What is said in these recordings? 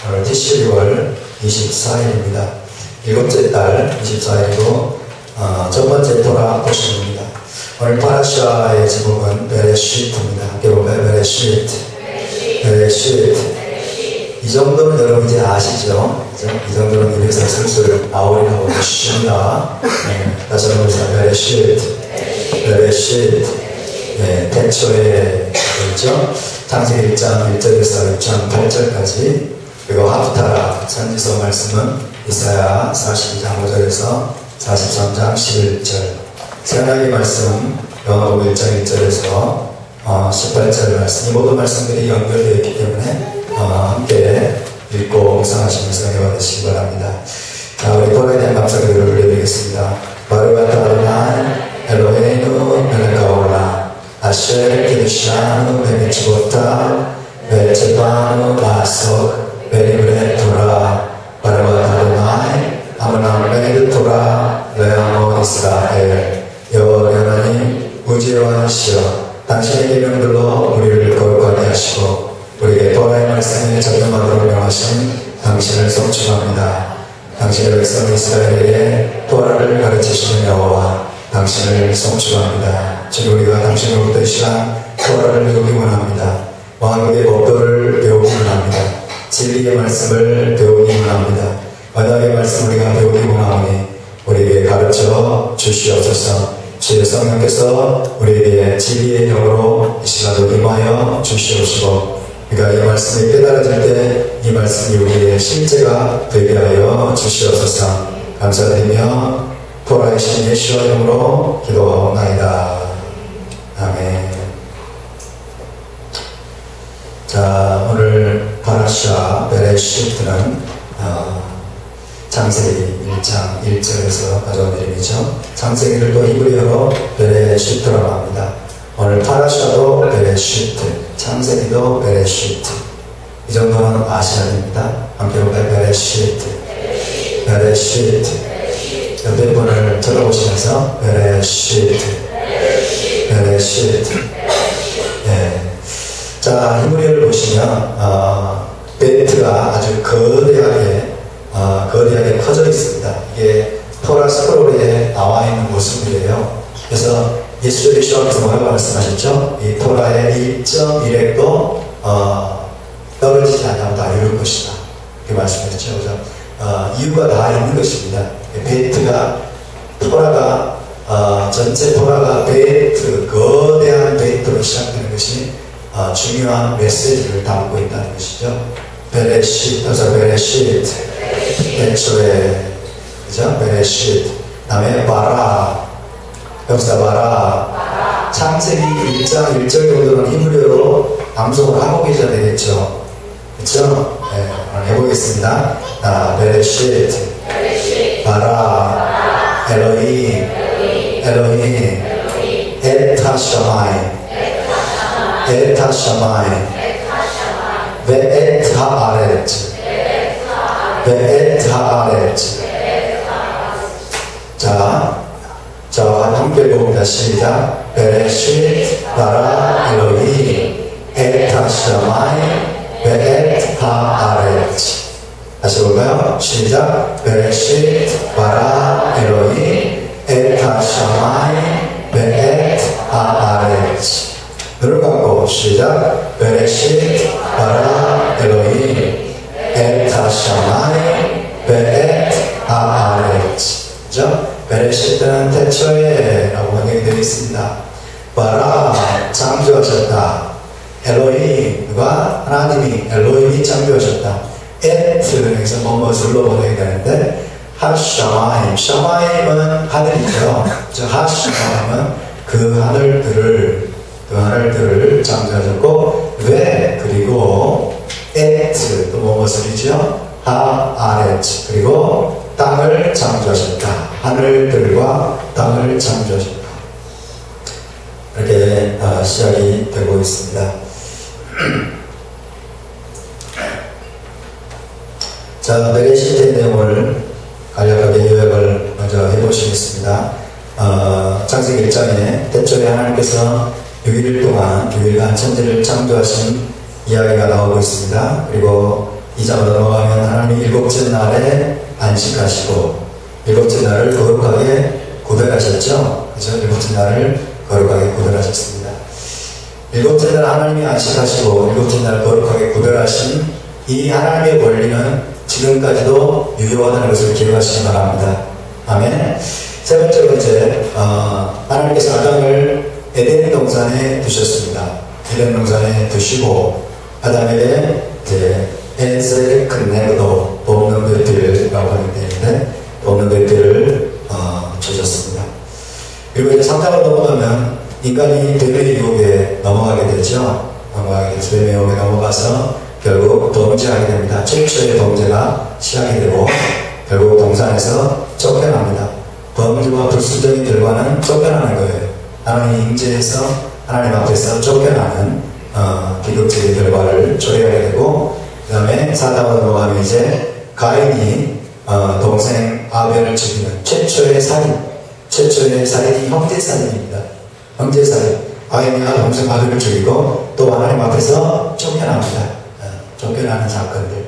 오늘 TC6월 24일입니다. 일곱째 달 24일이고 첫 번째 토라 포션입니다. 오늘 파라샤의 제목은 베레시트입니다. 함께 볼까요? 베레시트. 이 정도는 여러분 이제 아시죠? 그죠? 이 정도는 입에서 슬슬 나오긴 하고 쉽니다. 다시 한번 보겠습니다. 베레시트. 네, 태초에 그렇죠? 창세기 1장 1절에서 6장 8절까지, 그리고 하프타라 선지서 말씀은 이사야 42장 5절에서 43장 11절, 세나기 말씀 요한복음 1장 1절에서 18절 말씀, 이 모든 말씀들이 연결되어 있기 때문에 함께 읽고 묵상하시면서 은혜가 되시기 바랍니다. 자, 우리 토라에 대한 감사기도를 올려드리겠습니다. 바르바타 아도나이 엘로헤이누 멜레카오라 아쉘 키드샤누 베미치보타 베체바누 마속 베리브레 토라 바르바타 아도나이 아므나메드 토라 레아모 이스라엘. 여호와 하나님, 무지로하시어 당신의 계명들로 우리를 거룩하게 하시고 우리에게 토라의 말씀에 적용하도록 명하신 당신을 송축합니다. 당신의 백성 이스라엘에게 토라를 가르치시는 여호와, 당신을 송축합니다. 지금 우리가 당신으로부터 이 시간 토라를 배우기 원합니다. 왕국의 법도를 배우기 원합니다. 진리의 말씀을 배우기 원합니다. 언약의 말씀 우리가 배우기 원하오니 우리에게 가르쳐 주시옵소서. 주의 성령께서 우리에게 진리의 영으로 이 시간도 임하여 주시옵시고, 우리가 이 말씀이 깨달아질 때 이 말씀이 우리의 실제가 되게 하여 주시옵소서. 감사드리며 토라의 신 예수와 이름으로 기도하옵나이다. 아멘. 자, 오늘 파라샤 베레시트는 창세기 1장 1절에서 가져온 이름이죠. 창세기를 또 히브리어로 베레시트라고 합니다. 오늘 파라샤도 베레시트, 창세기도 베레시트. 이 정도는 아셔야 됩니다. 함께 볼까요? 베레시트. 옆에 분을 쳐다보시면서 베레시트. 예. 자, 히브리어를 보시면 베트가 아주 거대하게 커져 있습니다. 이게 토라 스크롤에 나와 있는 모습이에요. 그래서 예수 그리스도께서 뭐라고 말씀하셨죠? 이 토라의 1.1획도 떨어지지 않고 다 이룰 것이다, 이렇게 말씀하셨죠. 그래서 이유가 다 있는 것입니다. 베트가 토라가 전체 토라가 거대한 베트로 시작되는 것이 중요한 메시지를 담고 있다는 것이죠. 베레시트, 애초에, 그죠? 베레시트. 다음에 바라, 여기서 바라. 창세기 1장 1절 정도는 히브리어로 암송을 하고 계셔야 되겠죠. 그렇죠? 네, 오늘 해보겠습니다. 베레시트, 바라, 엘로힘, 에타샤마이, 베에트하아렛. 자, 함께 봅니다. 시작. 베레시트 바라 엘로힘 에타샤마이 베에트하아렛. 다시 볼까요? 시작. 베레시트 바라 엘로힘 에타샤마이 베에트하아렛. 눈을 감고 시작. 베레시트 바라 엘로힘 에타샤마이 베에트하아렛. 그죠? 베레시트는 태초에 라고 번역이 되어 있습니다. 바라, 창조하셨다. 엘로힘, 누가? 하나님이, 엘로힘이 창조하셨다. 여기서 뭐뭐술로 번역이 되는데, 샤마임은 하늘이죠. 하샤마임은 그 하늘들을 창조하셨고, 그리고 또 뭐뭐술이죠. 하아렛, 그리고 땅을 창조하셨다. 하늘들과 땅을 창조하셨다. 이렇게 시작이 되고 있습니다. 자, 베레시트의 내용을 간략하게 요약을 먼저 해보시겠습니다. 창세기 1장에 태초에 하나님께서 6일 동안 6일간 천지를 창조하신 이야기가 나오고 있습니다. 그리고 이 2장으로 넘어가면 하나님이 일곱째 날에 안식하시고 일곱째 날을 거룩하게 구별하셨죠. 그죠? 일곱째 날을 거룩하게 구별하셨습니다. 일곱째 날 하나님이 안식하시고 일곱째 날 거룩하게 구별하신 이 하나님의 원리는 지금까지도 유효하다는 것을 기억하시기 바랍니다. 아멘. 세 번째로 이제 하나님께서 아담을 에덴 동산에 두셨습니다. 에덴 동산에 두시고 아담에게 이제 엔세 큰네그도 돕는 배필이라고 하는 게 있는데 돕는 배필을 주셨습니다. 그리고 이제 3장으로 넘어가면 인간이 뱀의 유혹에 넘어가게 되죠. 뱀의 유혹에 넘어가서 결국 범죄하게 됩니다. 최초의 범죄가 시작이 되고 결국 동산에서 쫓겨납니다. 범죄와 불순종의 결과는 쫓겨나는 거예요. 하나님 임재에서 하나님 앞에서 쫓겨나는 비극적인 결과를 초래하게 되고 그 다음에 4장으로 넘어가면 이제 가인이 동생 아벨을 죽이는 최초의 살인이 형제살인입니다. 형제살인. 가인이 동생 아벨을 죽이고 또 하나님 앞에서 쫓겨납니다. 쫓겨나는 사건들.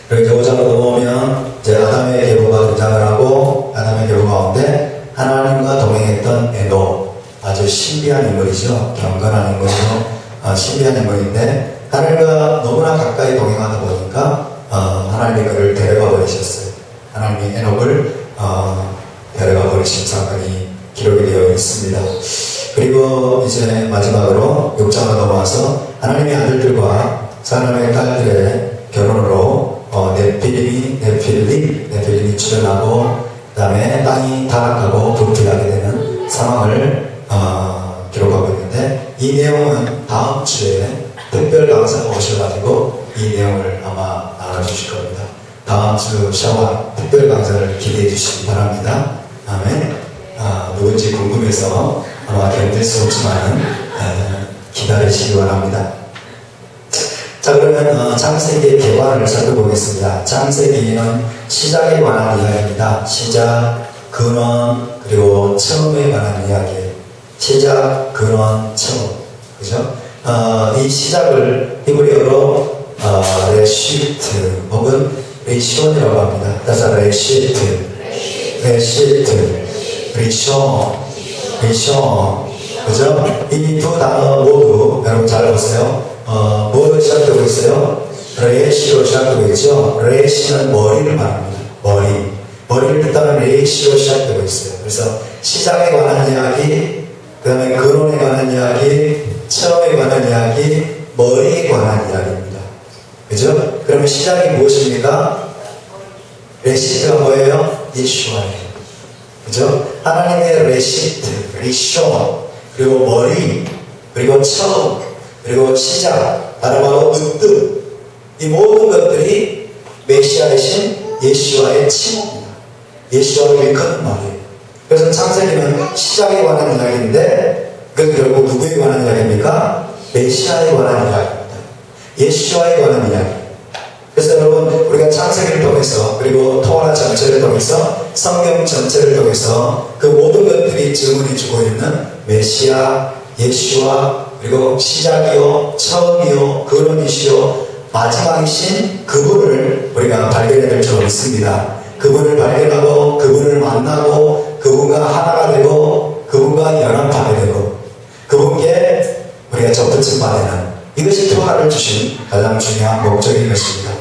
그리고 이제 5장으로 넘어오면 이제 아담의 계보가 등장을 하고 아담의 계보 가운데 하나님과 동행했던 에녹, 아주 신비한 인물이죠. 경건한 인물이고 신비한 인물인데 하나님과 너무나 가까이 동행하다 보니까 하나님이 그를 데려가 버리셨어요. 하나님이 에녹을 데려가 버리신 사건이 기록이 되어 있습니다. 그리고 이제 마지막으로 6장으로 넘어와서 하나님의 아들들과 사람의 딸들의 결혼으로 네필림이 출현하고 그 다음에 땅이 타락하고 부패하게 되는 상황을 기록하고 있는데 이 내용은 다음 주에 특별 강사가 오셔가지고 이 내용을 아마 나눠주실 겁니다. 다음 주 샤워 특별 강사를 기대해 주시기 바랍니다. 아멘. 누군지 궁금해서 아마 견딜 수 없지만 기다리시기 바랍니다. 자, 그러면 창세기의 개관을 살펴보겠습니다. 창세기는 시작에 관한 이야기입니다. 시작, 근원, 그리고 처음에 관한 이야기예요. 시작, 근원, 처음. 그죠? 이 시작을 히브리어로 레시트 혹은 리시온이라고 합니다. 따라서 레시트, 리시온. 그죠? 이 두 단어 모두 여러분 잘 보세요. 뭐로 시작되고 있어요? 레시로 시작되고 있죠? 레시는 머리를 말합니다. 머리를 뜻하는 레시로 시작되고 있어요. 그래서 시작에 관한 이야기, 그 다음에 근원에 관한 이야기, 처음에 관한 이야기, 머리에 관한 이야기입니다. 그죠? 그러면 시작이 무엇입니까? 레시트가 뭐예요? 예수와예요. 그죠? 하나님의 레시트, 리쇼, 그리고 머리, 그리고 처음, 그리고 시작, 바로 으뜸. 이 모든 것들이 메시아이신 예수와의 칭호입니다. 예수와를 일컫는 말이에요. 그래서 창세기는 시작에 관한 이야기인데 그건 결국 누구에 관한 이야기입니까? 메시아에 관한 이야기입니다. 예수와에 관한 이야기. 그래서 여러분 우리가 창세기를 통해서 그리고 토라 전체를 통해서 성경 전체를 통해서 그 모든 것들이 증언해 주고 있는 메시아, 예수와 그리고 시작이요, 처음이요, 근원이시요, 마지막이신 그분을 우리가 발견해야 될 줄 믿습니다. 그분을 발견하고 그분을 만나고 그분과 하나가 되고 그분과 연합하게 되고 그분께 우리가 접붙임 받는 이것이 토라를 주신 가장 중요한 목적인 것입니다.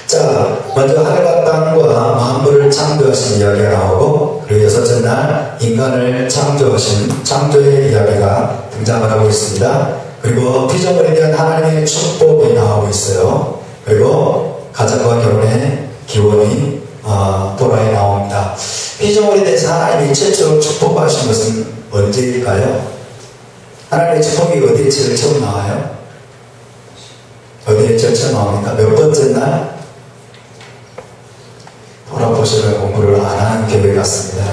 자, 먼저 하늘과 땅과 만물을 창조하신 이야기가 나오고 그리고 여섯째 날 인간을 창조하신 창조의 이야기가 등장을 하고 있습니다. 그리고 피조물에 대한 하나님의 축복이 나오고 있어요. 그리고 가정과 결혼의 기원이 토라에 나옵니다. 피조물에 대해서 하나님이 최초로 축복하신 것은 언제일까요? 하나님의 축복이 어디에 제일 처음 나와요? 어디에 제일 처음 나옵니까? 몇 번째 날? 돌아보시면 공부를 안 하는 교회 같습니다.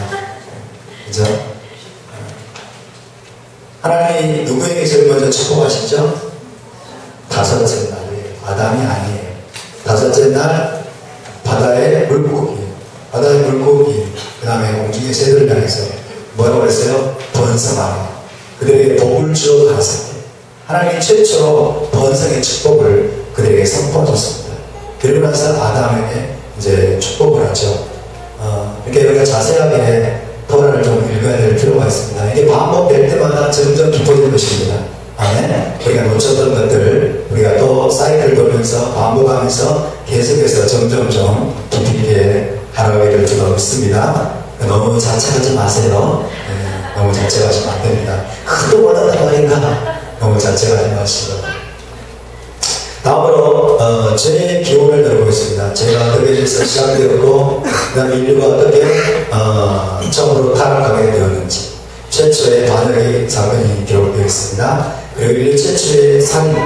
그죠? 하나님이 누구에게 제일 먼저 축복하시죠? 다섯째 날이에요. 아담이 아니에요. 다섯째 날 바다의 물고기, 그 다음에 공중의 새들을 향해서 뭐라고 그랬어요? 번성하라. 그들에게 복을 주어 가라사대. 하나님이 최초로 번성의 축복을 그들에게 선포하셨습니다. 하면서 아담에게 이제 축복을 하죠. 이렇게 우리가 자세하게 토라를 좀 읽어야 될 필요가 있습니다. 이게 반복될 때마다 점점 깊어질 것입니다. 아멘. 우리가 놓쳤던 것들 우리가 또 사이클 돌면서 반복하면서 계속해서 점점점 깊이 있게 알아가기를 주가 믿습니다. 너무 자책하지 마세요. 너무 자책하시면 안 됩니다. 또 몰랐단 말인가? 너무 자책하지 마시고. 다음으로 죄의 기원을 다루겠습니다. 죄가 어떻게 해서 시작되었고 그 다음에 인류가 어떻게 처음으로 타락하게 되었는지 최초의 반역의 사건이 기록되어 있습니다. 그리고 인류 최초의 살인,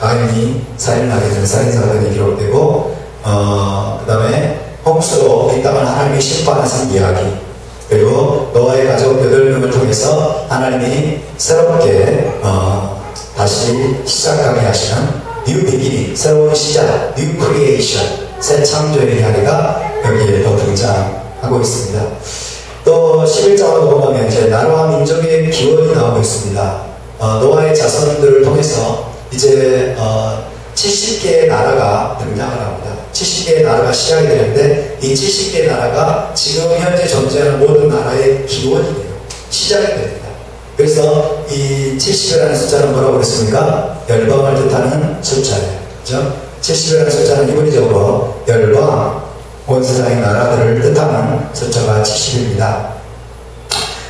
가인이 살인하게 되는 살인사건이 기록되고 그 다음에 홍수로 이 땅을 하나님이 심판하신 이야기, 그리고 노아의 가족 8명을 통해서 하나님이 새롭게 다시 시작하게 하시는 뉴 비기닝, 새로운 시작, 뉴 크리에이션, 새 창조의 이야기가 여기에 또 등장하고 있습니다. 또 11장으로 보면 이제 나라와 민족의 기원이 나오고 있습니다. 노아의 자손들을 통해서 이제 70개의 나라가 등장을 합니다. 70개의 나라가 시작이 되는데 이 70개의 나라가 지금 현재 존재하는 모든 나라의 기원이 돼요. 시작이 됩니다. 그래서 이 70이라는 숫자는 뭐라고 그랬습니까? 열방을 뜻하는 숫자예요. 그죠? 70이라는 숫자는 이론적으로 열방, 온 세상의 나라들을 뜻하는 숫자가 70입니다.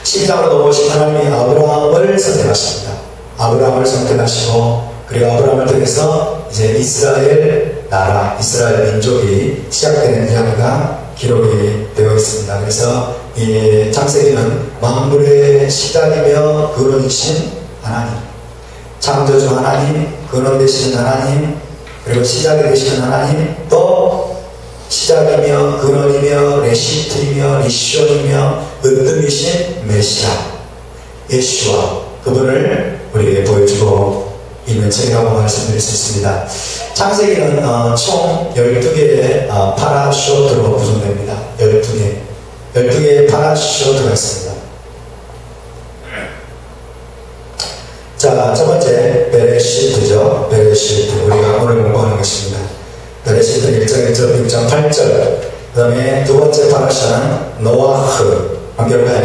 12장으로 넘어오신 하나님이 아브라함을 선택하십니다. 아브라함을 선택하시고 그리고 아브라함을 통해서 이제 이스라엘 나라, 이스라엘 민족이 시작되는 이야기가 기록이 되어 있습니다. 그래서 이 창세기는 만물의 시작이며 근원이신 하나님, 창조주 하나님, 근원 되시는 하나님, 그리고 시작이 되시는 하나님, 또 시작이며 근원이며 레시트이며 리시온이며 으뜸이신 메시아 예수와 그분을 우리에게 보여주고 있는 책이라고 말씀드릴 수 있습니다. 창세기는 총 12개의 파라쇼트로 구성됩니다. 12개의 파라쇼트가 있습니다. 자, 첫 번째 베레시트죠. 베레시트, 우리가 오늘 공부하는 것입니다. 베레시트 1장 1절 6장 8절. 그 다음에 두 번째 파라샤는 노아흐, 한결까지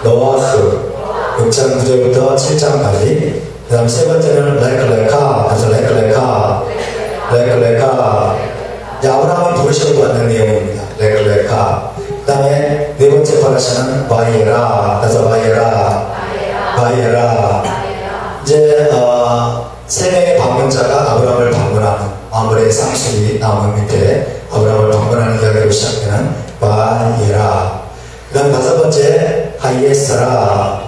노아흐 6장 9절부터 7장까지. 그 다음 세 번째는 레클레카, 그래서 레클레카. 아브라함이 부르시고 받는 내용입니다. 레클레카. 그 다음에 네 번째 파라샤는 바이에라, 그래서 바이에라. 이제 세 명의 방문자가 아브라함을 방문하는 아므레 쌍수리 나무 밑에 아브라함을 방문하는 이야기로 시작되는 바이에라. 그 다음 다섯 번째 하이에스라.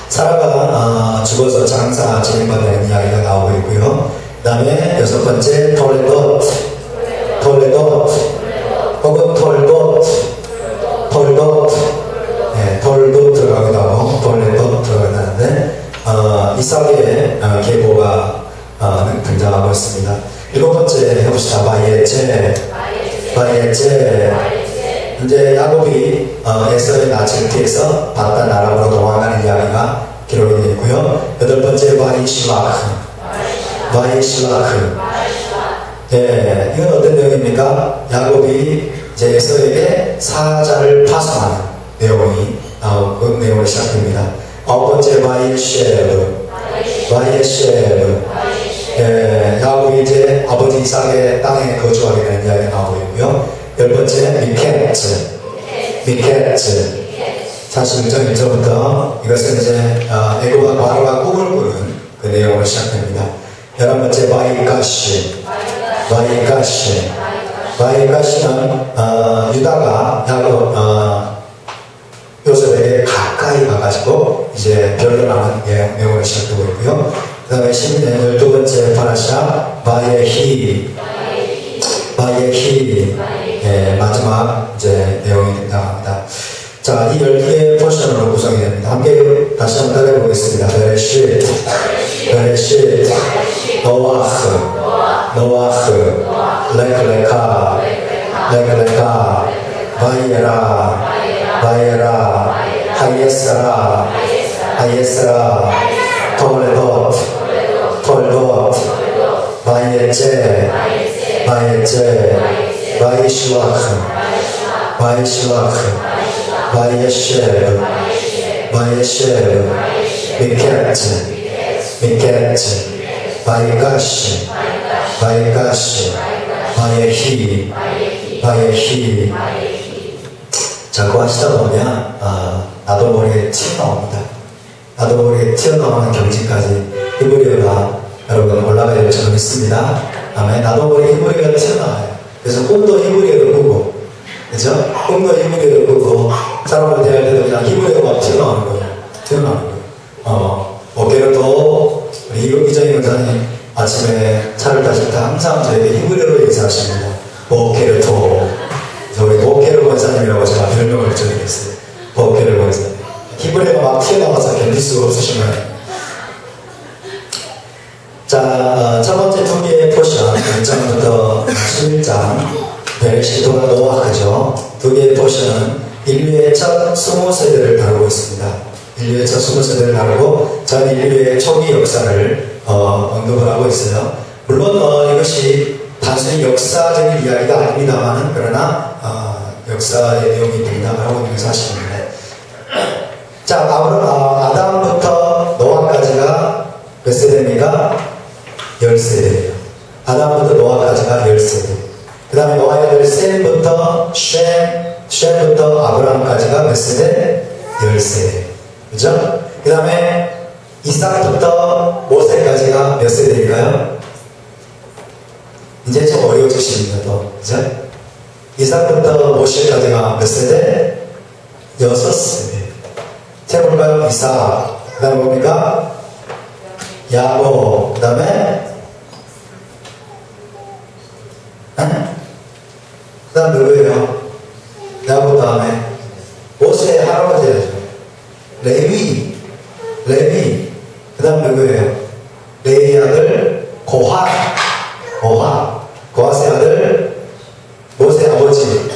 사라가 죽어서 장사 진행받는 이야기가 나오고 있고요. 그 다음에 여섯 번째 톨레돗 혹은 톨도 들어가기도 하고 톨레돗 들어가기도 하는데 이삭의 계보가 등장하고 있습니다. 일곱 번째 해봅시다. 바이에체. 이제 야곱이 에서의 낯을 피해서 바단 아람으로 도망가는 이야기가 기록이 되어 있고요. 여덟 번째 바이실라크. 예, 이건 어떤 내용입니까? 야곱이 이제 에서에게 사자를 파송하는 내용이 나오고 그 내용으로 시작됩니다. 아홉 번째 바이에쉐브. 예, 야곱이 이제 아버지 이삭의 땅에 거주하게 되는 이야기가 나오고 있고요. 열 번째 미케츠 46장 1절부터 이것은 이제 애굽과 바로가 꿈을 꾸는 그 내용으로 시작됩니다. 11번째 바이가시는 유다가 요셉에게 가까이 가가지고 이제 변론하는 내용으로 시작되고 있고요. 그 다음에 12번째 파라샤 바예히 예, 마지막 이제 내용이 등장합니다. 자, 이 10개의 포션으로 구성이 됩니다. 함께 다시 한번 따라해 보겠습니다. 베레시트, 노아흐, 레클레카, 바이에라, 하이에스라, 톨도, 바이시와크, 바이시와크, 바이에쉐브, 바이에쉐브, 미케츠, 미케츠, 바이가시, 바이가시, 바이에히, 바이에히. 자꾸 하시다 보면 나도 모르게 튀어나옵니다. 나도 모르게 튀어나오는 경지까지 히브리어가 여러분 올라가야 될 줄 믿습니다. 아멘. 나도 모르게 히브리어가 튀어나와요. 그래서 꿈도 히브리어로 꾸고, 그죠? 꿈도 히브리어로 꾸고, 사람을 대할 때도 그냥 히브리어가 막 튀어나오는 거예요. 튀어나오는 거예요. 어깨로도 우리 이정희 원사님 아침에 차를 타실 때 항상 저에게 히브리어로 인사하십니다. 보케르토. 저희 보케르 원사님이라고 제가 별명을 드리겠어요. 보케르 원사님. 히브리어가 막 튀어나와서 견딜 수가 없으시면. 자, 첫 번째 두 개의 포션, 1장부터 11장, 베레시토가 노아하죠. 두 개의 포션은 인류의 첫 20세대를 다루고 있습니다. 인류의 첫 20세대를 다루고 전 인류의 초기 역사를 언급을 하고 있어요. 물론 이것이 단순히 역사적인 이야기가 아닙니다만은 그러나 역사의 내용이 등장을 하고 있는 사실입니다. 자, 아담부터 노아까지가 몇 세대입니까? 10세대예요. 아담부터 노아까지가 10세대. 그 다음에 노아의 아들 셈부터 셈부터 아브라함까지가 몇 세대? 10세대. 그죠? 그 다음에 이삭부터 모세까지가 몇 세대일까요? 이제 좀 어려워지십니다. 또. 그죠? 이삭부터 모세까지가 몇 세대? 6세대. 해볼까요? 이삭. 그 다음에 뭡니까? 야곱. 그 다음에 그 다음 누구예요? 야곱 다음에 모세의 할아버지죠. 레위. 그 다음 누구예요? 레위 아들 고핫. 고핫의 아들 모세 아버지.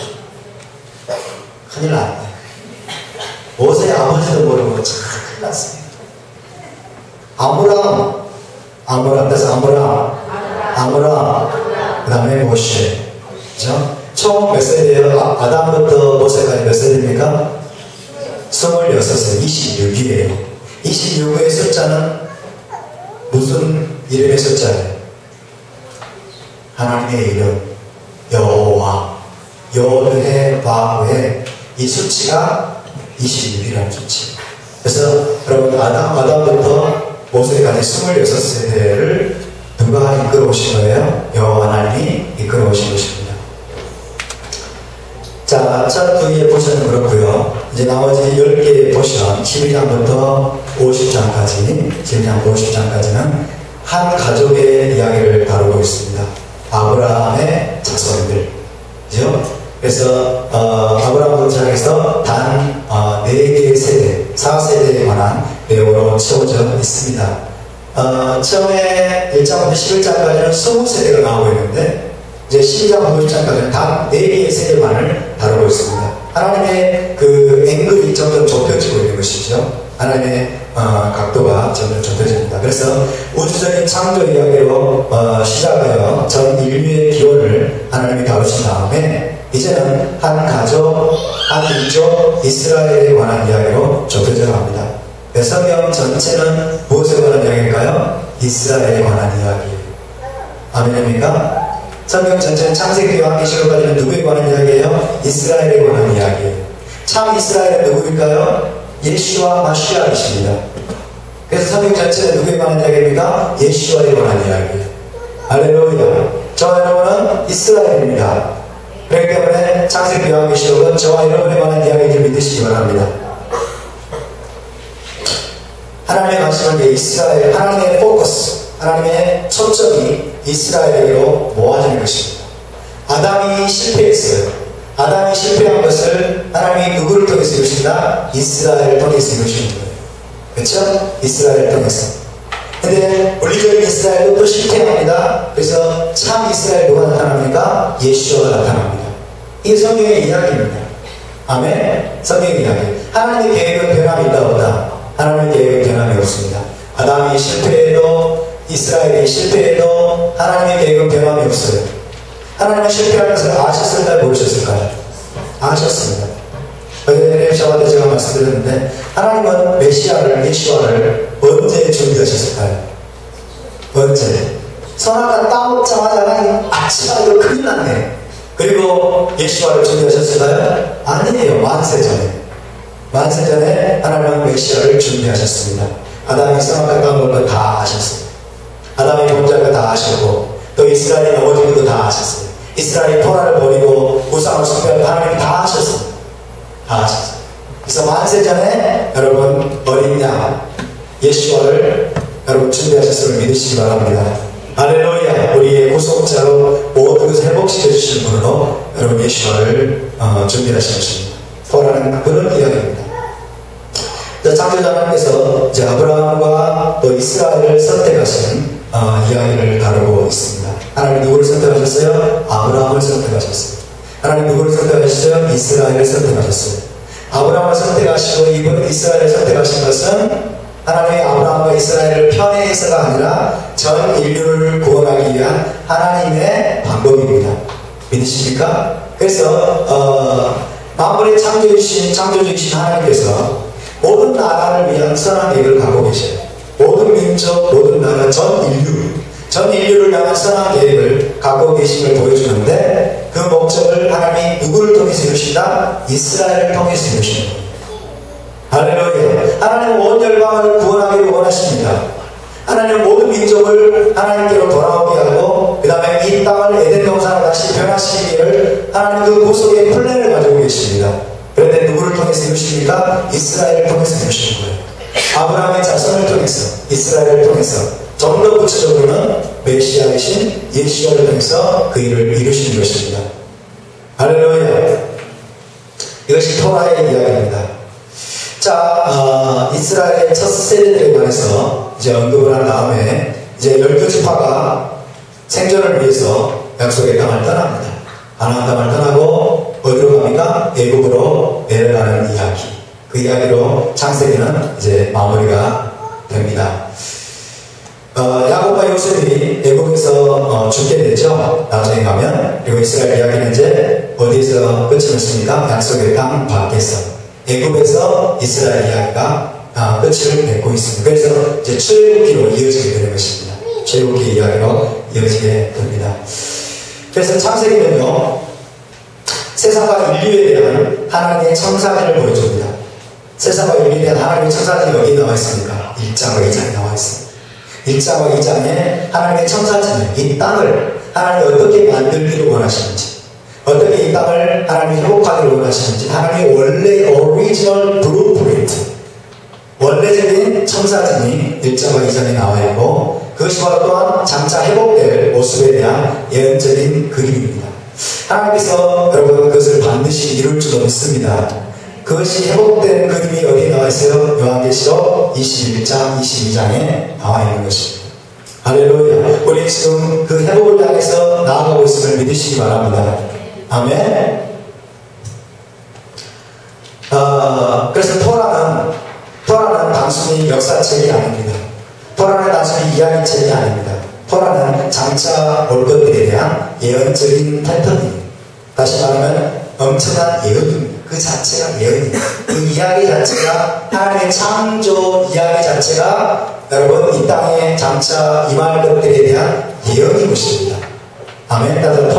큰일 났네. 모세의 아버지도 모르고 참 큰일 났습니다. 아므람 그래서 아므람 그 다음에 모세. 그죠? 총 몇 세대예요? 아담부터 모세까지 몇 세대입니까? 26세, 26이에요. 26의 숫자는 무슨 이름의 숫자예요? 하나님의 이름, 여호와, 여드해 바흐에 이 수치가 26이라는 수치. 그래서 여러분 아담부터 모세까지 26세대를 누가 이끌어 오신 거예요? 여호와 하나님이 이끌어 오신 것입니다. 자, 첫 두 개의 포션은 그렇고요. 이제 나머지 10개의 포션, 12장부터 50장까지, 12장부터 50장까지는 한 가족의 이야기를 다루고 있습니다. 아브라함의 자손들. 그죠? 그래서, 아브라함부터 시작해서 단 4개의 세대, 4세대에 관한 내용으로 채워져 있습니다. 처음에 1장부터 11장까지는 20세대가 나오고 있는데, 이제 12장 50장까지는 단 4개의 세대만을 다루고 있습니다. 하나님의 그 앵글이 점점 좁혀지고 있는 것이죠. 하나님의 각도가 점점 좁혀집니다. 그래서 우주적인 창조 이야기로 시작하여 전 인류의 기원을 하나님이 다루신 다음에 이제는 한 가족, 한 민족, 이스라엘에 관한 이야기로 좁혀져 갑니다. 성경 전체는 무엇에 관한 이야기일까요? 이스라엘에 관한 이야기예요. 아멘입니까? 성경 전체는 창세기 요한계시록까지는 누구에 관한 이야기예요? 이스라엘에 관한 이야기예요. 참 이스라엘은 누구일까요? 예수와 마시아이십니다. 그래서 성경 전체는 누구에 관한 이야기입니까? 예수와에 관한 이야기예요. 할렐루야. 저와 여러분은 이스라엘입니다. 그렇기 때문에 창세기 요한계시록은 저와 여러분에 관한 이야기를 믿으시기 바랍니다. 하나님의 관심은 이스라엘, 하나님의 포커스, 하나님의 초점이 이스라엘에게로 모아지는 것입니다. 아담이 실패했어요. 아담이 실패한 것을 하나님이 누구를 통해서 이루신다? 이스라엘을 통해서 이루시는 거예요. 그렇죠? 이스라엘을 통해서. 근데 물리적인 이스라엘도 또 실패합니다. 그래서 참 이스라엘 누가 나타납니까? 예수가 나타납니다. 이게 성경의 이야기입니다. 아멘? 성경의 이야기. 하나님의 계획은 변함이 있다 없다? 하나님의 계획은 변함이 없습니다. 아담이 실패해도 이스라엘이 실패해도 하나님의 계획은 변함이 없어요. 하나님은 실패하는 것을 아셨을까요? 모르셨을까요? 아셨습니다. 어제 샤워 때 제가 말씀드렸는데 하나님은 메시아를, 예수와를 언제 준비하셨을까요? 언제? 선악과 따먹자마자 하나님 이거 큰일 났네. 그리고 예수와를 준비하셨을까요? 아니에요. 만세 전에. 만세 전에 하나님은 메시아를 준비하셨습니다. 아담이 선악과 따먹은 거 다 아셨어요. 아담이 범죄한 거 다 아셨고 또 이스라엘이 넘어진 것도 다 아셨어요. 이스라엘이 토라를 버리고 우상을 숭배하고 하나님이 다 아셨어요. 다 아셨어요. 그래서 만세 전에 여러분 어린 양 예수와를 여러분 준비하셨음을 믿으시기 바랍니다. 할렐루야. 우리의 구속자로 모든 것을 회복시켜 주시는 분으로 여러분 예수와를 준비하신 것입니다. 토라는 그런 이야기입니다. 창조자 하나님께서 이제 아브라함과 또 이스라엘을 선택하신 이야기를 다루고 있습니다. 하나님 누구를 선택하셨어요? 아브라함을 선택하셨어요. 하나님 누구를 선택하셨어요? 이스라엘을 선택하셨어요. 아브라함을 선택하시고 이번 이스라엘을 선택하신 것은 하나님의 아브라함과 이스라엘을 편애해서가 아니라 전 인류를 구원하기 위한 하나님의 방법입니다. 믿으십니까? 그래서 만물의 창조주이신 하나님께서 모든 나라를 위한 선한 계획을 갖고 계셔요. 모든 민족, 모든 나라, 전 인류를 향한 선한 계획을 갖고 계심을 보여주는데 그 목적을 하나님이 누구를 통해서 이루신다? 이스라엘을 통해서 이루시는 거예요. 할렐루야. 하나님은 온 열방을 구원하기를 원하십니다. 하나님은 모든 민족을 하나님께로 돌아오게 하고 그 다음에 이 땅을 에덴 동산을 다시 변화시키기를 하나님 그 구속의 플랜을 가지고 계십니다. 그런데 누구를 통해서 이루십니까? 이스라엘을 통해서 이루시는 거예요. 아브라함의 자손을 통해서, 이스라엘을 통해서, 좀 더 구체적으로는 메시아이신 예수를 통해서 그 일을 이루시는 것입니다. 할렐루야. 이것이 토라의 이야기입니다. 자, 이스라엘의 첫 세대들에 관해서 이제 언급을 한 다음에 이제 12지파가 생존을 위해서 약속의 땅을 떠납니다. 가나안 땅을 떠나고 어디로 갑니까? 애굽으로 내려가는 이야기. 그 이야기로 창세기는 이제 마무리가 됩니다. 야곱과 요셉이 애굽에서 죽게 되죠. 나중에 가면. 그리고 이스라엘 이야기는 이제 어디에서 끝이 맺습니까? 약속의 땅 밖에서. 애굽에서 이스라엘 이야기가 끝을 맺고 있습니다. 그래서 이제 출애굽기로 이어지게 되는 것입니다. 출애굽기 이야기로 이어지게 됩니다. 그래서 창세기는요, 세상과 인류에 대한 하나님의 청사진을 보여줍니다. 세상과 인류에 대한 하나님의 청사진이 어디에 나와 있습니까? 1장과 2장에 나와 있습니다. 1장과 2장에 하나님의 청사진을, 이 땅을 하나님이 어떻게 만들기를 원하시는지, 어떻게 이 땅을 하나님이 회복하기를 원하시는지, 하나님의 원래 오리지널 블루프린트, 원래적인 청사진이 1장과 2장에 나와 있고, 그것이 바로 또한 장차 회복될 모습에 대한 예언적인 그림입니다. 하나님께서 여러분 그것을 반드시 이룰 줄로 믿습니다. 그것이 회복된 그림이 어디에 나와 있어요? 요한계시록 21장, 22장에 나와 있는 것입니다. 할렐루야. 우리 지금 그 회복을 향해서 나아가고 있음을 믿으시기 바랍니다. 아멘. 그래서 토라는 단순히 역사책이 아닙니다. 토라는 단순히 이야기책이 아닙니다. 토라는 장차 올 것들에 대한 예언적인 패턴입니다. 다시 말하면 엄청난 예언입니다. 그 자체가 예언입니다. 그 이야기 자체가 하나님의 창조 이야기 자체가 여러분 이 땅에 장차 임할 것들에 대한 예언인 것입니다. 아멘. 따라서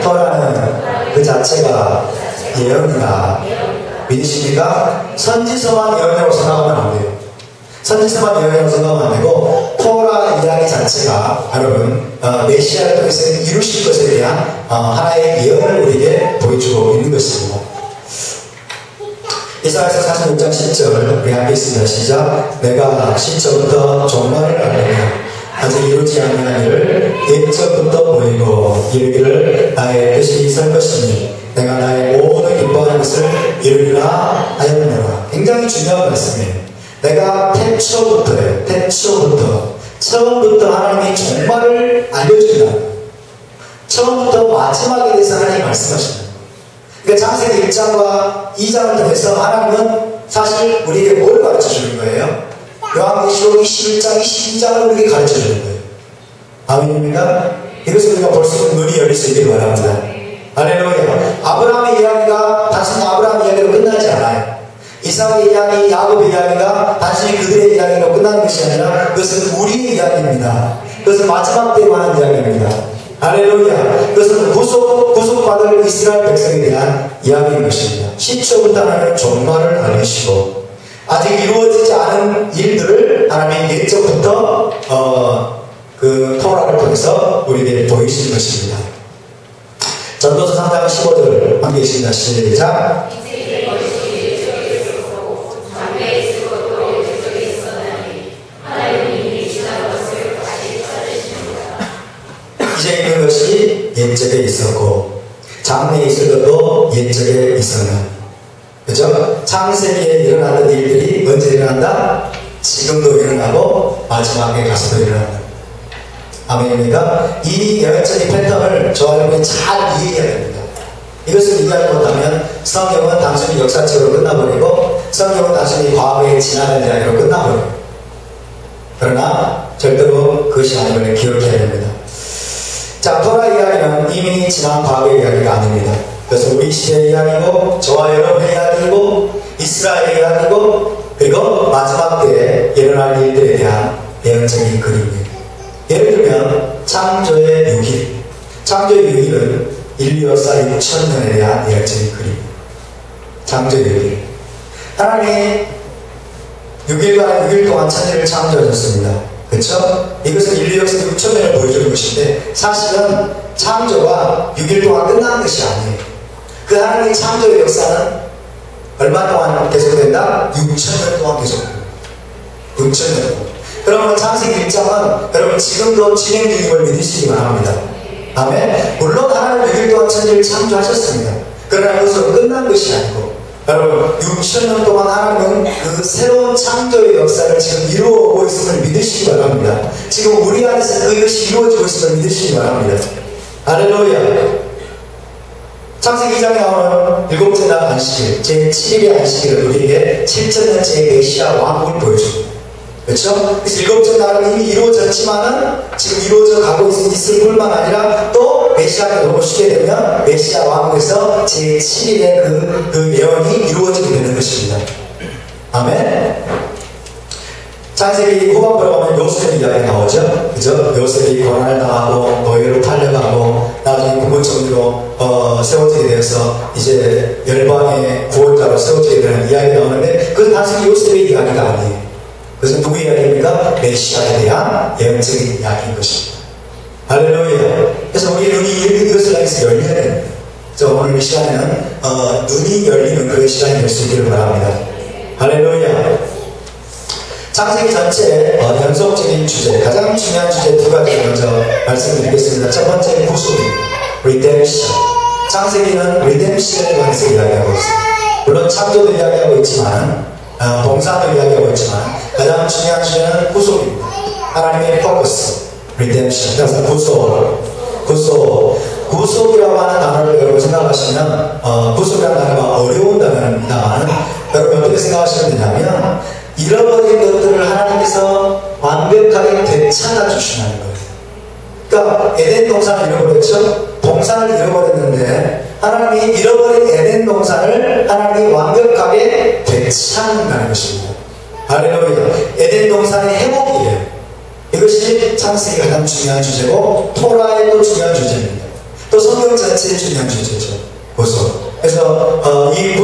토라는 그 자체가 예언이다. 믿으십니까? 선지서만 예언이라고 생각하면 안 돼요. 선지서만 예언이라고 생각하면 안 되고 토라 이야기 자체가 여러분 메시아를 통해서 이루실 것에 대한 하나의 예언을 우리에게 보여주고 있는 것입니다. 이사야서 46장 10절 우리 함께 있습니다. 시작. 내가 시초부터 종말을 알려면 아직 이루지 않는 일을 예전부터 보이고 이르기를 나의 뜻이 설 것이니 내가 나의 모든 기뻐하는 것을 이루리라 하였느니라. 굉장히 중요한 말씀이에요. 내가 태초부터 처음부터 하나님이 종말을 알려준다. 처음부터 마지막에 대해서 하나님이 말씀하신다. 그러니까 창세기 1장과 2장을 통해서 하나님은 사실 우리에게 뭘 가르쳐 주는 거예요? 요한계시록 21장, 22장을 우리에게 가르쳐 주는 거예요. 아멘입니까? 이것을 우리가 볼 수 있는 눈이 열릴 수 있기를 바랍니다. 할렐루야. 아브라함의 이야기가 단순히 아브라함 이야기로 끝나지 않아요. 이삭의 이야기, 야곱의 이야기가 단순히 그들의 이야기로 끝나는 것이 아니라 그것은 우리의 이야기입니다. 그것은 마지막 때에 관한 이야기입니다. 할렐루야. 그것은 구속받을 이스라엘 백성에 대한 이야기인 것입니다. 10초부터 하나님은 종말을 알리시고 아직 이루어지지 않은 일들을 하나님의 예적부터 그 토라를 통해서 우리에게 보이시는 것입니다. 전도서 3장 15절을 함께 읽습니다. 시작. 이제 있는 것이 옛적에 있었고 장래에 있을 것도 옛적에 있었는, 그죠? 창세기에 일어나는 일들이 언제 일어난다? 지금도 일어나고 마지막에 가서도 일어난다. 아멘입니까? 이 영적인 패턴을 저와 여러분이 잘 이해해야 됩니다. 이것을 이해하지 못하면 성경은 단순히 역사책으로 끝나버리고 성경은 단순히 과거에 지나간 이야기로 끝나버려요. 그러나 절대로 그것이 아님을 기억해야 됩니다. 자, 토라 이야기는 이미 지난 과거의 이야기가 아닙니다. 그래서 우리 시대의 이야기고 저와 여러분의 이야기고 이스라엘의 이야기고 그리고 마지막 때에 일어날 일들에 대한 예언적인 그림이에요. 예를 들면 창조의 6일, 창조의 6일은 인류 역사 6,000년에 대한 예언적인 그림. 창조의 6일, 하나님이 6일간 6일 동안 천지를 창조하셨습니다. 그렇죠? 이것은 인류 역사 6,000년을 보여주는 것인데 사실은 창조가 6일 동안 끝난 것이 아니에요. 그 하나님의 창조의 역사는 얼마 동안 계속된다? 6,000년 동안 계속됩니다. 6,000년 동안. 그러면 창세기 1장은 여러분 지금도 진행 중임을 믿으시기 바랍니다. 아멘. 물론 하나님 6일 동안 천지를 창조하셨습니다. 그러나 그것으로 끝난 것이 아니고 여러분 6,000년 동안 하나님은 그 새로운 창조의 역사를 지금 이루어오고 있음을 믿으시기 바랍니다. 지금 우리 안에서 그것이 이루어지고 있음을 믿으시기 바랍니다. 할렐루야. 창세기 2장에 나오는 일곱째 날 안식일, 제7일의 안식일을 우리에게 7,000년째의 메시아 왕국을 보여줍니다. 그렇죠? 그래서 일곱째 날은 이미 이루어졌지만은 지금 이루어져 가고 있을 뿐만 아니라 또 메시아가 넘어오시게 되면 메시아 왕국에서 제7일의 그 예언이 이루어지게 되는 것입니다. 아멘. 창세기 후반부에 보면 요셉의 이야기 나오죠. 그죠? 요셉이 고난을 당하고 노예로 팔려가고 나중에 부모청으로 세워지게 되어서 이제 열방의 구원자로 세워지게 되는 이야기가 나오는데 그건 단순히 요셉의 이야기가 아니에요. 그것은 누구 이야기입니까? 메시아에 대한 예언적인 이야기인 것입니다. 할렐루야. 그래서 우리 눈이 이것을 향해서 열려야 됩니다. 그래서 오늘 이 시간에는 눈이 열리는 그런 시간이 될 수 있기를 바랍니다. 할렐루야. 창세기 전체 연속적인 주제, 가장 중요한 주제 두 가지를 먼저 말씀드리겠습니다. 첫 번째 구속입니다. Redemption. 창세기는 Redemption에 관해서 이야기하고 있습니다. 물론 창조도 이야기하고 있지만 동사도 이야기하고 있지만 가장 중요한 주제는 구속입니다. 하나님의 포커스, Redemption. 그래서 구속이라고 하는 단어를 여러분 생각하시면 구속이라는 단어가 어려운 단어입니다만 여러분 어떻게 생각하시면 되냐면 잃어버린 것들을 하나님께서 완벽하게 되찾아 주시는 거예요. 그러니까 에덴 동산을 잃어버렸죠? 동산을 잃어버렸는데 하나님이 잃어버린 에덴 동산을 하나님이 완벽하게 되찾는다는 것입니다. 할렐루야. 에덴 동산의 회복이에요. 이것이 창세기 가장 중요한 주제고 토라의 또 중요한 주제입니다. 또 성경 전체의 중요한 주제죠. 구속. 그래서 이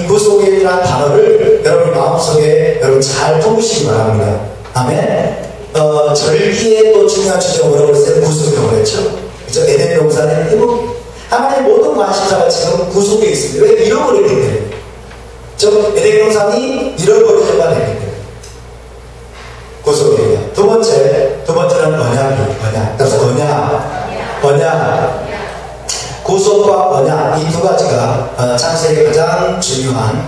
구속이라는 단어를 여러분 마음속에 여러분 잘 품으시기 바랍니다. 아멘. 절기에 또 중요한 주제가 뭐라고 그랬어요? 구속이라고 그랬죠. 그죠? 에덴 동산의 회복. 하나님의 모든 관심사가 지금 구속에 있습니다. 왜? 잃어버렸기 때문에. 에덴 동산이 잃어버리려고 했기 때문에. 구속이에요. 두 번째는 언약. 그래서 언약. 구속과 언약, 이 두 가지가 창세기의 가장 중요한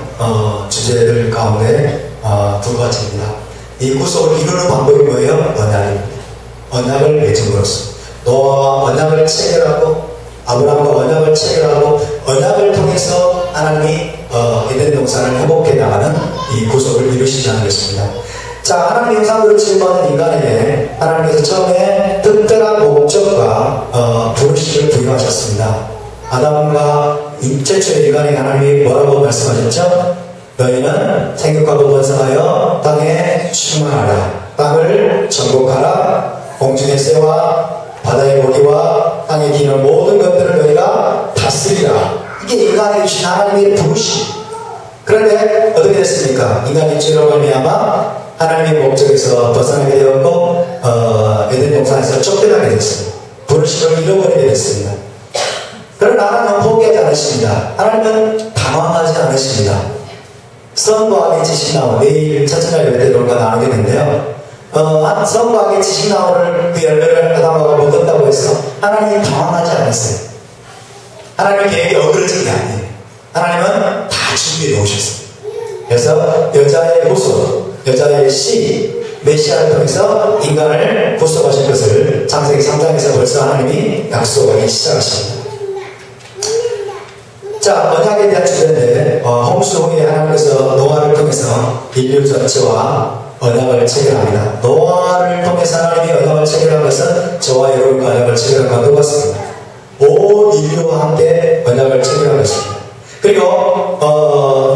주제들 가운데 두 가지입니다. 이 구속을 이루는 방법이 뭐예요? 언약입니다. 언약을 맺음으로써 노아와 언약을 체결하고 아브라함과 언약을 체결하고 언약을 통해서 하나님이 에덴 동산을 회복해 나가는 이 구속을 이루시자는 것입니다. 자, 하나님의 형상으로 지음받은 인간에게 하나님께서 처음에 특별한 목적과 인간과 부르심을 부여하셨습니다. 아담과 최초의 인간에게 하나님이 뭐라고 말씀하셨죠? 너희는 생육하고 번성하여 땅에 충만하라. 땅을 정복하라. 공중의 새와 바다의 고기와 땅에 기는 모든 것들을 너희가 다스리라. 이게 인간에게 주신 하나님의 부르심. 그런데 어떻게 됐습니까? 인간이 죄로 말미암아 하나님의 목적에서 벗어나게 되었고 에덴 동산에서 쫓겨나게 됐습니다. 부르심을 잃어버리게 됐습니다. 그러나 하나님은 포기하지 않으십니다. 하나님은 당황하지 않으십니다. 성과 악의 지식 나무, 내일 첫째 날 예배 때 그런가 나누게 되는데요. 성과 악의 지식 나무를 그 열매를 아담과 못 얻다고 해서 하나님이 당황하지 않았어요. 하나님의 계획이 어그러진 게 아니에요. 하나님은 다 준비해 놓으셨어요. 그래서 여자의 후손, 여자의 씨, 메시아를 통해서 인간을 구속하실 것을 창세기 3장에서 벌써 하나님이 약속하기 시작하십니다. 자, 언약에 대한 주제인데 홍수 후에 하나님께서 노아를 통해서 인류 전체와 언약을 체결합니다. 노아를 통해서 하나님이 언약을 체결한 것은 저와 여러분과 언약을 체결한 것과 똑같습니다. 온 인류와 함께 언약을 체결한 것입니다. 그리고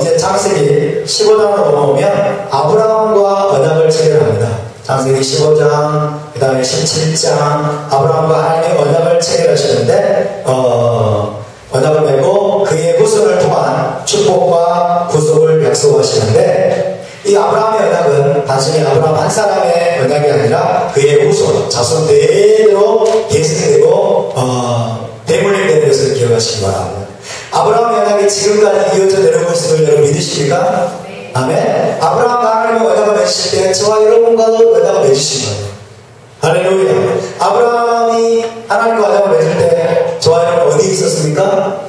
이제 창세기 15장으로 넘어오면 아브라함과 언약을 체결합니다. 창세기 15장, 그 다음에 17장, 아브라함과 하나님의 언약을 체결하시는데 언약을 맺고 그의 후손을 통한 축복과 구속을 약속하시는데, 이 아브라함의 언약은 단순히 아브라함 한 사람의 언약이 아니라 그의 후손, 자손 대대로 계승되고 대물림 되는 것을 기억하시기 바랍니다. 아브라함의 언약이 지금까지 이어져 내려오고 있음을 여러분 믿으십니까? 아멘. 아브라함과 하나님의 언약을 맺으실 때 저와 여러분과도 언약을 맺으신 거예요. 할렐루야. 아브라함이 하나님과 언약을 맺을 때 저와 여러분 어디에 있었습니까?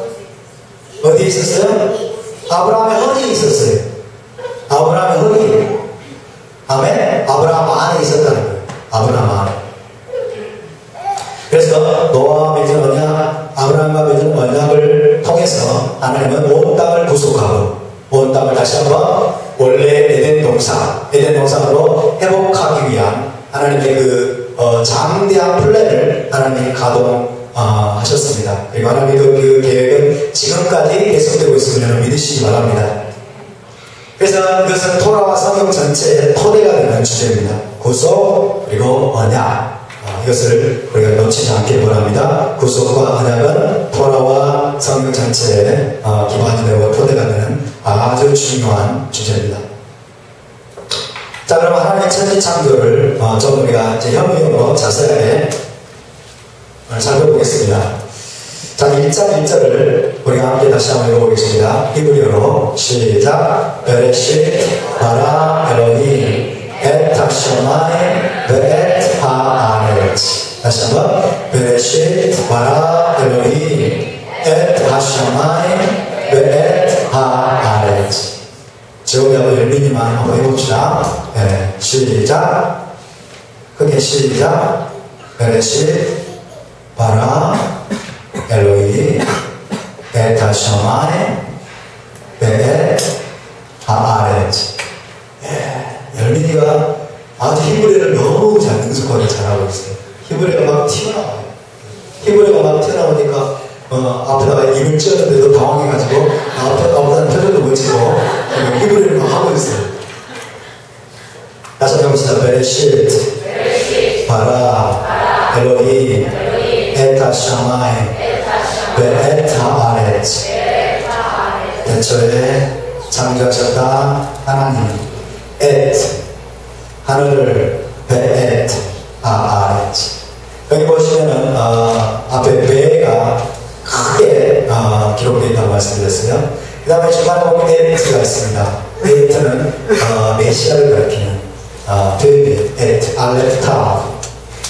어디에 있었어요? 아브라함의 허리에 있었어요. 아브라함의 허리. 아멘. 아브라함 안에 있었다는 거예요. 아브라함 안에. 그래서 노아와 맺은 언약, 아브라함과 맺은 언약을 통해서 하나님은 온 땅을 구속하고 온 땅을 다시 한번 원래 에덴 동산으로 회복하기 위한 하나님의 그 장대한 플랜을 하나님이 가동하셨습니다. 그리고 하나님의 그 계획은 지금까지 계속되고 있음을 믿으시기 바랍니다. 그래서 이것은 토라와 성경 전체의 토대가 되는 주제입니다. 구속 그리고 언약. 이것을 우리가 놓치지 않기를 바랍니다. 구속과 언약은 토라와 성경 전체의 기반이 되고 토대가 되는 아주 중요한 주제입니다. 자, 그럼 하나님의 천지 창조를 좀 우리가 이제 현무용으로 자세하게 살펴보겠습니다. 자, 1장 1절을 우리가 함께 다시 한번 읽어보겠습니다. 히브리어로 시작. 베레시 바라 엘로히 엣 하셔마이 베엣 하아렛. 다시 한번 베레시 바라 엘로히 엣 하셔마이 베엣 하아렛. 제호야와 열민이만 한번 해봅시다. 네, 시작. 크게 시작. 베레시 바라 엘로히 엣 하셔마이 베엣 하아렛. 열민이가 아주 히브리어를 너무 잘 능숙하게 잘하고 있어요. 히브리어가 막 튀어나와요. 히브리어가 막 튀어나오니까 앞에다가 입을 찌었는데도 당황해가지고 앞보다는 표정도 못 치고 히브리어를 막 하고 있어요. 다시 한번 봅시다. 베레시트 바라 엘로히 에타 샤마이 베에타 아렛. 대초에 창조하셨다 하나님. 엣 하늘을 베엣 아렛. 여기 보시면은 앞에 베가 크게 기록되어 있다고 말씀드렸어요. 그 다음에 중간에 보면 에트가 있습니다. 에트는 메시아를 가리키는 베벳, 에트, 알레타.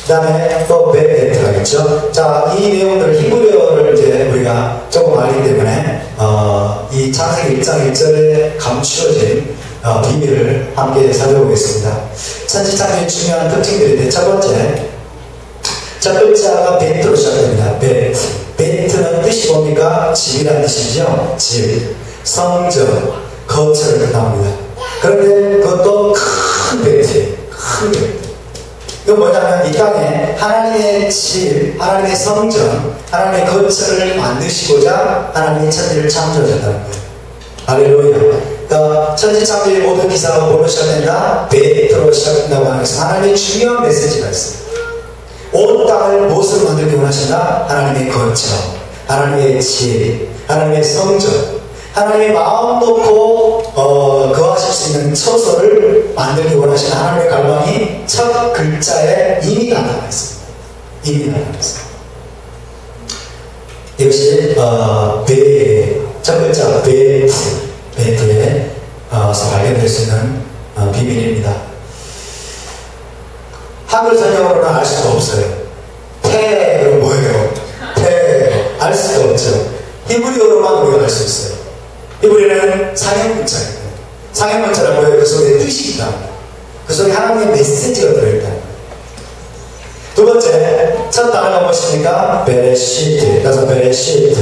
그 다음에 또 베에트가 있죠. 자, 이 내용들을 히브리어를 이제 우리가 조금 알기 때문에 이 창세기 1장 1절에 감추어진 비밀을 함께 살펴보겠습니다. 천지창조의 중요한 특징들인데 첫 글자가 베트로 시작됩니다. 베트는 뜻이 뭡니까? 집이라는 뜻이죠. 집, 성전, 거처를 뜻합니다. 그런데 그것도 큰 베트예요. 큰 베트. 이건 뭐냐면 이 땅에 하나님의 집, 하나님의 성전, 하나님의 거처를 만드시고자 하나님이 천지를 창조하셨다는 거예요. 할렐루야. 그러니까 천지 창조의 모든 기사가 뭘로 시작된다? 베이트로 시작된다고 하는 것은 하나님의 중요한 메시지가 있습니다. 온 땅을 무엇으로 만들기 원하신다? 하나님의 거처, 하나님의 집, 하나님의 성전, 하나님의 마음 놓고 거하실 수 있는 처소를 만들기 원하시는 하나님의 갈망이 첫 글자에 이미 나타나 있습니다. 이미 나타나 있습니다. 이것이 첫 글자 베트에서 발견될 수 있는 비밀입니다. 한글 성경으로는 알 수가 없어요. 태로 뭐예요? 태 알 수가 없죠. 히브리어로만 우리가 알 수 있어요. 히브리어는 상형문자예요. 상형문자는 뭐예요? 그 속에 뜻이 있다. 그 속에 하나님의 메시지가 들어있다. 두 번째, 첫 단어가 무엇입니까? 베레시트. 그래서 베레시트.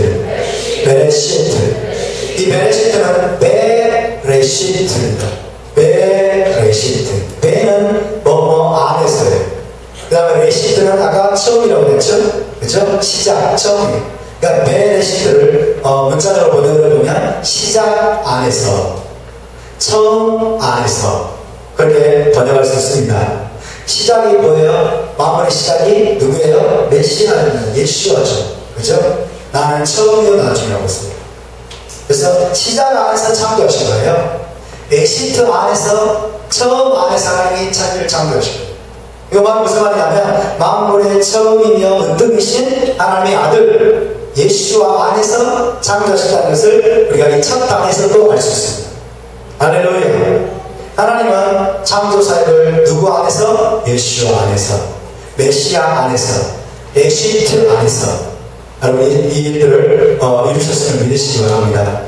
이 베레시트는 베레시트입니다. 베레시트. 베는 뭐뭐 안에서예요. 그 다음에 레시트는 아까 처음이라고 했죠? 그렇죠? 시작, 처음이에요. 그러니까 베레시트를 문자적으로 번역을 보면 시작 안에서, 처음 안에서 그렇게 번역할 수 있습니다. 시작이 뭐예요? 마무리 시작이 누구예요? 메시아는 예수와죠. 그죠? 나는 처음이요 나중이라고 했어요. 그래서 시작 안에서 창조하신 거예요. 메시트 안에서, 처음 안에서 하나님이 천지를 창조하신 거예요. 이거 말은 무슨 말이냐면 만물의 처음이며 으뜸이신 하나님의 아들 예수와 안에서 창조하셨다는 것을 우리가 이 첫 단에서도 알 수 있습니다. 할렐루야. 하나님은 창조 사역을 누구 안에서? 예수와 안에서, 메시아 안에서, 에시트 안에서 여러분 이 일들을 이루셨음을 믿으시기 바랍니다.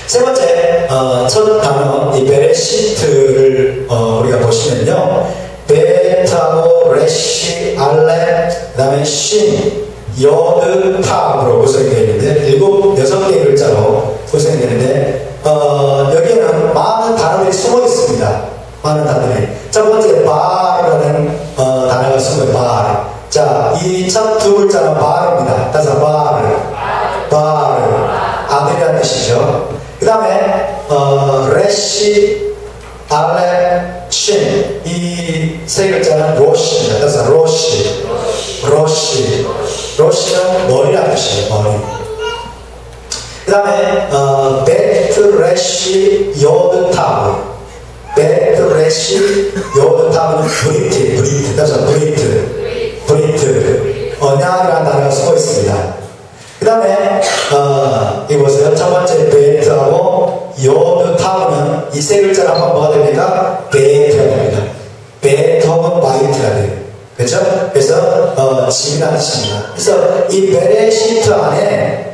세 번째 첫 단어 이 베레시트를 우리가 보시면요, 베타고 레시 알레 그 다음에 신 여드 탑으로 구성이 되어 있는데 6개의 글자로 구성이 되는데 여기에는 많은 단어들이 숨어 있습니다. 많은 단어들이. 첫 번째 바라는 단어가 숨어 있어요. 바. 자, 이 첫 두 글자는 바입니다. 따라서 바르 아들이라는 뜻이죠. 그 다음에 레시 알레 신 이 세 글자는 로시입니다. 따라서 로시는 머리라는 뜻이에요. 머리. 그 다음에 베트레시 요드타브 는 브리트 따라서 브리트 언약이라는 단어가 쓰고 있습니다. 그 다음에 이거 보세요. 첫 번째 베트하고 요드타브는 이 세 글자를 한번 뭐가 됩니까? 베트가 됩니다. 베트 혹은 마이트가 돼요. 그렇죠? 그래서 집이라는 뜻입니다. 그래서 이 베레시트 안에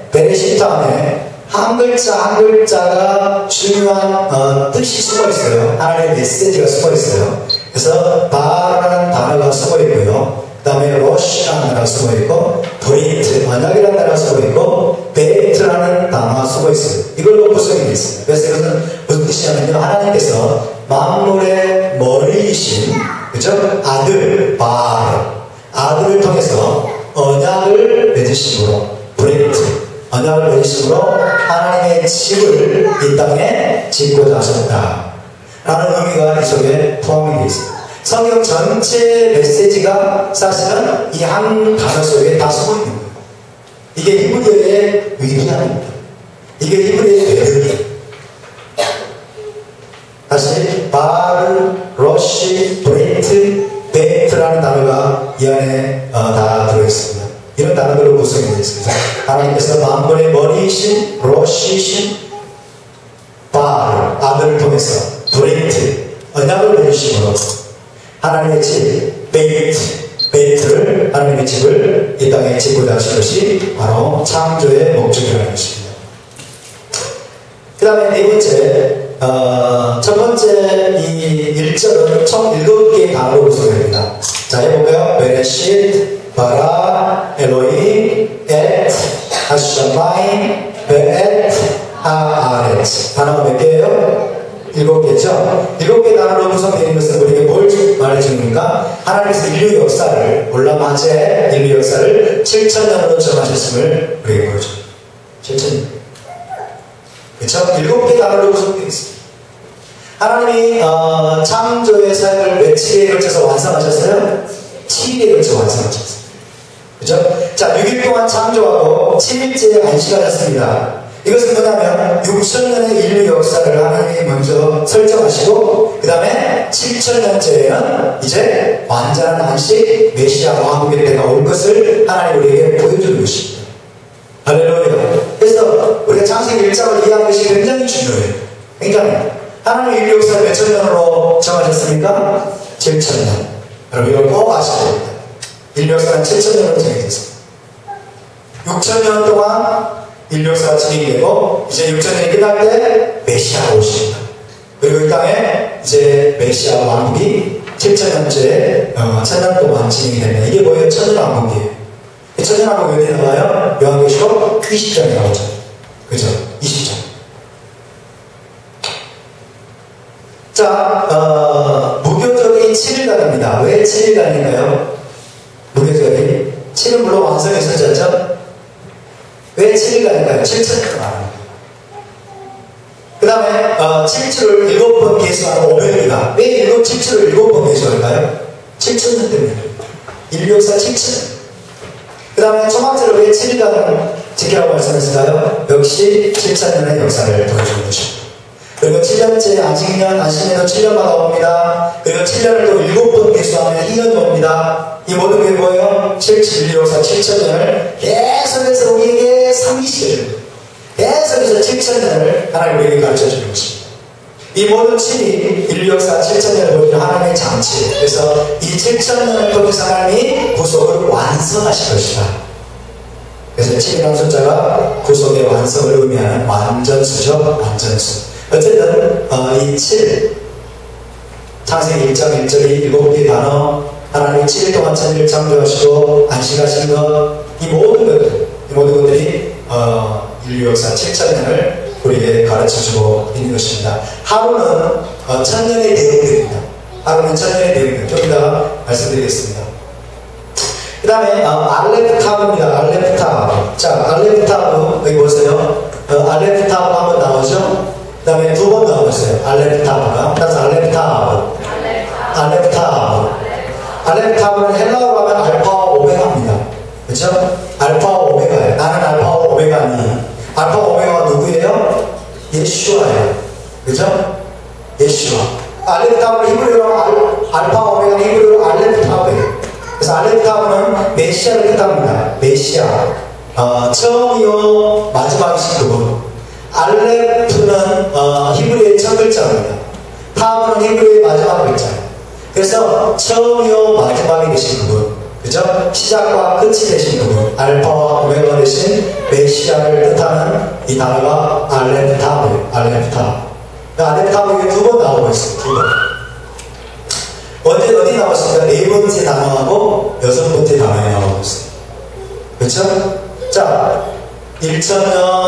한 글자 한 글자가 중요한 뜻이 숨어 있어요. 하나님의 메시지가 숨어 있어요. 그래서 바라는 단어가 숨어 있고요. 그 다음에 로시라는 단어가 숨어 있고, 브리트, 언약이라는 단어가 숨어 있고, 베이트라는 단어가 숨어 있어요. 이걸로 구성이 되어 있습니다. 그래서 이것은 무슨 뜻이냐면요, 하나님께서 만물의 머리이신, 그죠? 아들을 통해서 언약을 맺으심으로, 언약을 맺으심으로 하나님의 집을 이 땅에 짓고자 하셨다 라는 의미가 이 속에 포함이 되어 있습니다. 성경 전체 메시지가 사실은 이 한 단어 속에 다 숨어 있는 거예요. 이게 히브리어의 위대함입니다. 이게 히브리어의 매력이에요. 다시 바르, 로시, 브레이트, 베이트라는 단어가 이 안에 다 들어있습니다. 이런 단어들로 구성이 되어 있습니다. 하나님께서 만물의 머리이신, 로시이신, 바르, 아들을 통해서 브레이트, 언약을 맺으심으로 하나님의 집, 베이트를, 하나님의 집을 이 땅에 짓고자 하신 것이 바로 창조의 목적이라는 것입니다. 그 다음에 네 번째, 첫 번째 이 1절은 총 7개의 단어로 구성됩니다. 자, 해볼까요? 베레시트, 바라, 엘로이, 엣, 하샤마임, 베엣, 하아렛. 단어가 몇 개예요? 7개죠. 7개 단어로 구성되어 있는 것은 우리에게 뭘 말해줍니까? 하나님께서 인류 역사를, 올라마제 인류 역사를 7,000년으로 정하셨음을 우리에게 보여줍니다. 7,000년. 그렇죠? 7개 단어로 구성되어 있습니다. 하나님이 창조의 사역을 몇 7일에 걸쳐서 완성하셨어요? 7일에 걸쳐 완성하셨어요. 그렇죠? 자, 6일 동안 창조하고 7일째에 안식하셨습니다. 이것은 뭐냐면 6,000년의 인류 역사를 하나님이 먼저 설정하시고 그 다음에 7,000년째에는 이제 완전한 안식 메시아 왕국의 때가 올 것을 하나님 우리에게 보여주는 것입니다. 할렐루야. 그래서 우리가 창세기 1장을 이해하는 것이 굉장히 중요해요. 굉장히. 하나님 인류 역사를 몇 천 년으로 정하셨습니까? 7,000년. 여러분 이걸 꼭 아셔야 됩니다. 인류 역사는 7,000년으로 정해졌습니다. 6,000년 동안 인류 역사가 진행이 되고 이제 6,000년이 끝날 때 메시아가 오십니다. 그리고 이 땅에 이제 메시아 왕국이 7,000년째 1,000년 동안 진행이 됩니다. 이게 뭐예요? 천년왕국이에요. 천년왕국이 어디 나와요? 요한계시록 20장에 나오죠. 그죠? 20장. 자, 무교적인 7일간입니다. 왜 7일간인가요? 무교적인 7은 물론 완성의 숫자죠. 왜 7일간일까요? 7,000년 말합니다. 그 다음에 7주를 7번 계수하는 500일간. 왜 7주를 7번 계수할까요? 7,000년 때문에. 인류 역사 7,000년. 그 다음에 초막절을 왜 7일간을 지키라고 말씀했을까요? 역시 7,000년의 역사를 보여주는 것입니다. 그리고 7년째 안식년도 7년마다 옵니다. 그리고 7년을 또 7번 계수하면 2년이 옵니다. 이 모든 게 뭐예요? 7,000년 역사 7,000년을 계속해서 우리에게 상기시켜줍니다. 계속해서 7,000년을 하나님 우리에게 가르쳐주는 것입니다. 이 모든 7이 인류 역사 7,000년을 보여주는 하나님의 장치. 그래서 이 7,000년을 통해서 하나님이 구속을 완성하실 것이다. 그래서 7이라는 숫자가 구속의 완성을 의미하는 완전수죠. 완전수. 어쨌든 이 7, 창세기 1장 1절이 7개 단어, 하나님이 7일 동안 천지를 창조하시고 안식하신 것, 이 모든 것들이 인류 역사 7,000년을 우리에게 가르쳐주고 있는 것입니다. 하루는 1,000년의 내용들입니다. 하루는 1,000년의 내용들. 좀 이따가 말씀드리겠습니다. 그 다음에 알레프타브입니다. 알레프타브. 자, 알레프타브 여기 보세요. 알레프타브 한번 나오죠? 그 다음에 2번 나오셨어요. 알레프타브가. 따라서 알레프타브. 알레프타브는 헬라어로 하면 알파와 오메가입니다. 그렇죠? 알파와 오메가예요. 나는 알파와 오메가니. 알파와 오메가가 누구예요? 예슈아예요. 그렇죠? 예슈아. 알레프타브는 히브리어로 알파와 오메가는 히브리어로 알레프타브예요. 그래서 알레프타브는 메시아를 뜻합니다. 메시아. 처음이요 마지막이신 그분. 알레프는 히브리어의 첫 글자입니다. 타브는 히브리어의 마지막 글자예요. 그래서 처음이요 마지막이 되신 그분, 그죠? 시작과 끝이 되신 그분, 알파와 오메가 되신 메시아를 뜻하는 이 단어가 알레프타브예요. 알레프타브. 알레프타브에 2번 나오고 있어요. 2번. 어디 나왔습니까? 4번째 단어하고 6번째 단어에 나오고 있어요. 그렇죠? 자, 1,000년